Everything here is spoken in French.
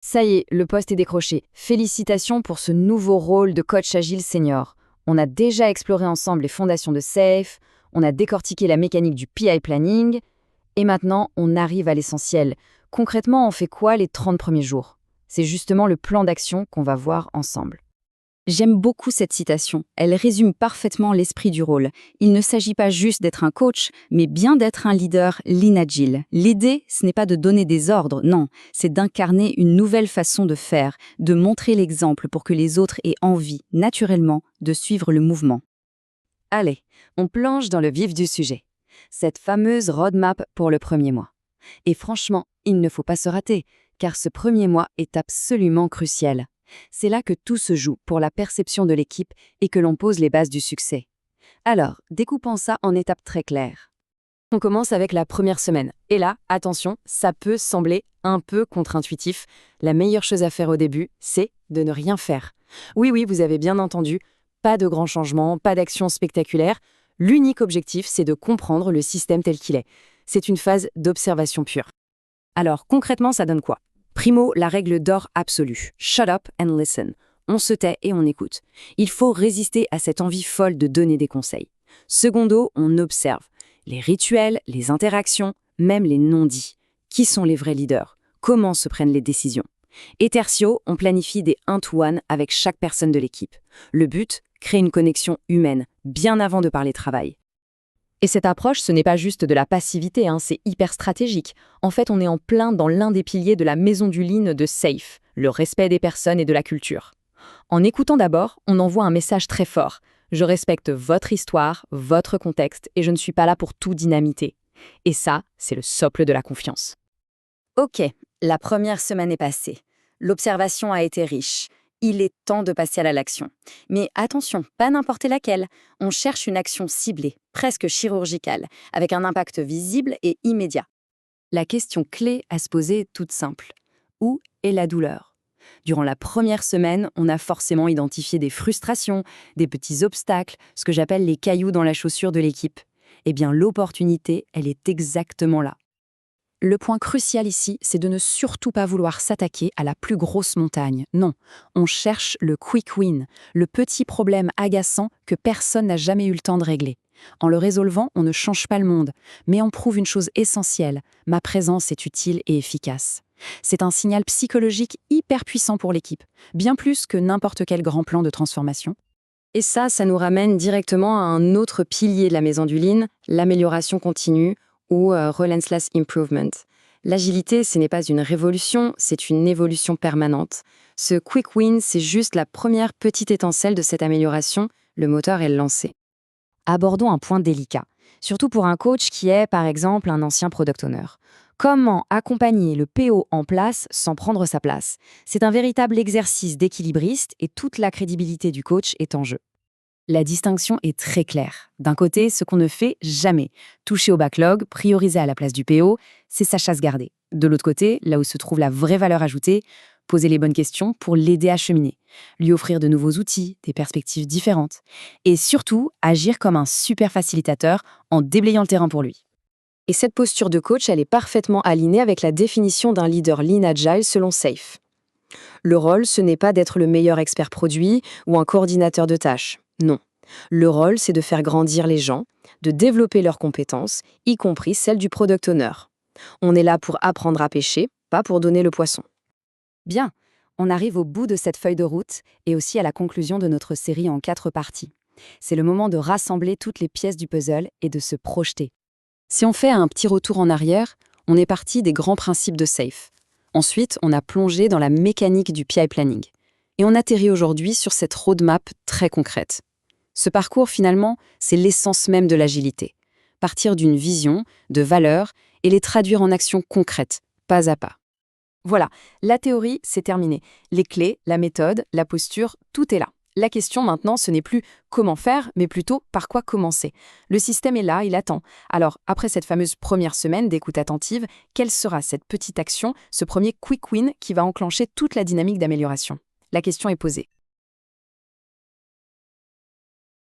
Ça y est, le poste est décroché. Félicitations pour ce nouveau rôle de coach agile senior. On a déjà exploré ensemble les fondations de SAFe, on a décortiqué la mécanique du PI planning, et maintenant on arrive à l'essentiel. Concrètement, on fait quoi les 30 premiers jours? C'est justement le plan d'action qu'on va voir ensemble. J'aime beaucoup cette citation. Elle résume parfaitement l'esprit du rôle. Il ne s'agit pas juste d'être un coach, mais bien d'être un leader lean agile. L'idée, ce n'est pas de donner des ordres, non, c'est d'incarner une nouvelle façon de faire, de montrer l'exemple pour que les autres aient envie, naturellement, de suivre le mouvement. Allez, on plonge dans le vif du sujet. Cette fameuse roadmap pour le premier mois. Et franchement, il ne faut pas se rater, car ce premier mois est absolument crucial. C'est là que tout se joue pour la perception de l'équipe et que l'on pose les bases du succès. Alors, découpons ça en étapes très claires. On commence avec la première semaine. Et là, attention, ça peut sembler un peu contre-intuitif. La meilleure chose à faire au début, c'est de ne rien faire. Oui, vous avez bien entendu, pas de grands changements, pas d'actions spectaculaires. L'unique objectif, c'est de comprendre le système tel qu'il est. C'est une phase d'observation pure. Alors, concrètement, ça donne quoi? Primo, la règle d'or absolue. Shut up and listen. On se tait et on écoute. Il faut résister à cette envie folle de donner des conseils. Secondo, on observe. Les rituels, les interactions, même les non-dits. Qui sont les vrais leaders? Comment se prennent les décisions? Et tertio, on planifie des one-to-one avec chaque personne de l'équipe. Le but, créer une connexion humaine, bien avant de parler travail. Et cette approche, ce n'est pas juste de la passivité, c'est hyper stratégique. En fait, on est en plein dans l'un des piliers de la maison du lean de SAFe, le respect des personnes et de la culture. En écoutant d'abord, on envoie un message très fort. Je respecte votre histoire, votre contexte, et je ne suis pas là pour tout dynamiter. Et ça, c'est le socle de la confiance. Ok, la première semaine est passée. L'observation a été riche. Il est temps de passer à l'action. Mais attention, pas n'importe laquelle. On cherche une action ciblée, presque chirurgicale, avec un impact visible et immédiat. La question clé à se poser est toute simple. Où est la douleur? Durant la première semaine, on a forcément identifié des frustrations, des petits obstacles, ce que j'appelle les cailloux dans la chaussure de l'équipe. Eh bien, l'opportunité, elle est exactement là. Le point crucial ici, c'est de ne surtout pas vouloir s'attaquer à la plus grosse montagne. Non, on cherche le quick win, le petit problème agaçant que personne n'a jamais eu le temps de régler. En le résolvant, on ne change pas le monde, mais on prouve une chose essentielle, ma présence est utile et efficace. C'est un signal psychologique hyper puissant pour l'équipe, bien plus que n'importe quel grand plan de transformation. Et ça nous ramène directement à un autre pilier de la maison du lean, l'amélioration continue, ou Relentless Improvement. L'agilité, ce n'est pas une révolution, c'est une évolution permanente. Ce quick win, c'est juste la première petite étincelle de cette amélioration, le moteur est lancé. Abordons un point délicat, surtout pour un coach qui est, par exemple, un ancien product owner. Comment accompagner le PO en place sans prendre sa place? C'est un véritable exercice d'équilibriste et toute la crédibilité du coach est en jeu. La distinction est très claire. D'un côté, ce qu'on ne fait jamais. Toucher au backlog, prioriser à la place du PO, c'est sa chasse gardée. De l'autre côté, là où se trouve la vraie valeur ajoutée, poser les bonnes questions pour l'aider à cheminer, lui offrir de nouveaux outils, des perspectives différentes. Et surtout, agir comme un super facilitateur en déblayant le terrain pour lui. Et cette posture de coach, elle est parfaitement alignée avec la définition d'un leader lean agile selon SAFe. Le rôle, ce n'est pas d'être le meilleur expert produit ou un coordinateur de tâches. Non. Le rôle, c'est de faire grandir les gens, de développer leurs compétences, y compris celles du product owner. On est là pour apprendre à pêcher, pas pour donner le poisson. Bien, on arrive au bout de cette feuille de route et aussi à la conclusion de notre série en 4 parties. C'est le moment de rassembler toutes les pièces du puzzle et de se projeter. Si on fait un petit retour en arrière, on est parti des grands principes de SAFe. Ensuite, on a plongé dans la mécanique du PI planning. Et on atterrit aujourd'hui sur cette roadmap très concrète. Ce parcours, finalement, c'est l'essence même de l'agilité. Partir d'une vision, de valeurs, et les traduire en actions concrètes, pas à pas. Voilà, la théorie, c'est terminé. Les clés, la méthode, la posture, tout est là. La question maintenant, ce n'est plus comment faire, mais plutôt par quoi commencer. Le système est là, il attend. Alors, après cette fameuse première semaine d'écoute attentive, quelle sera cette petite action, ce premier quick win qui va enclencher toute la dynamique d'amélioration? La question est posée.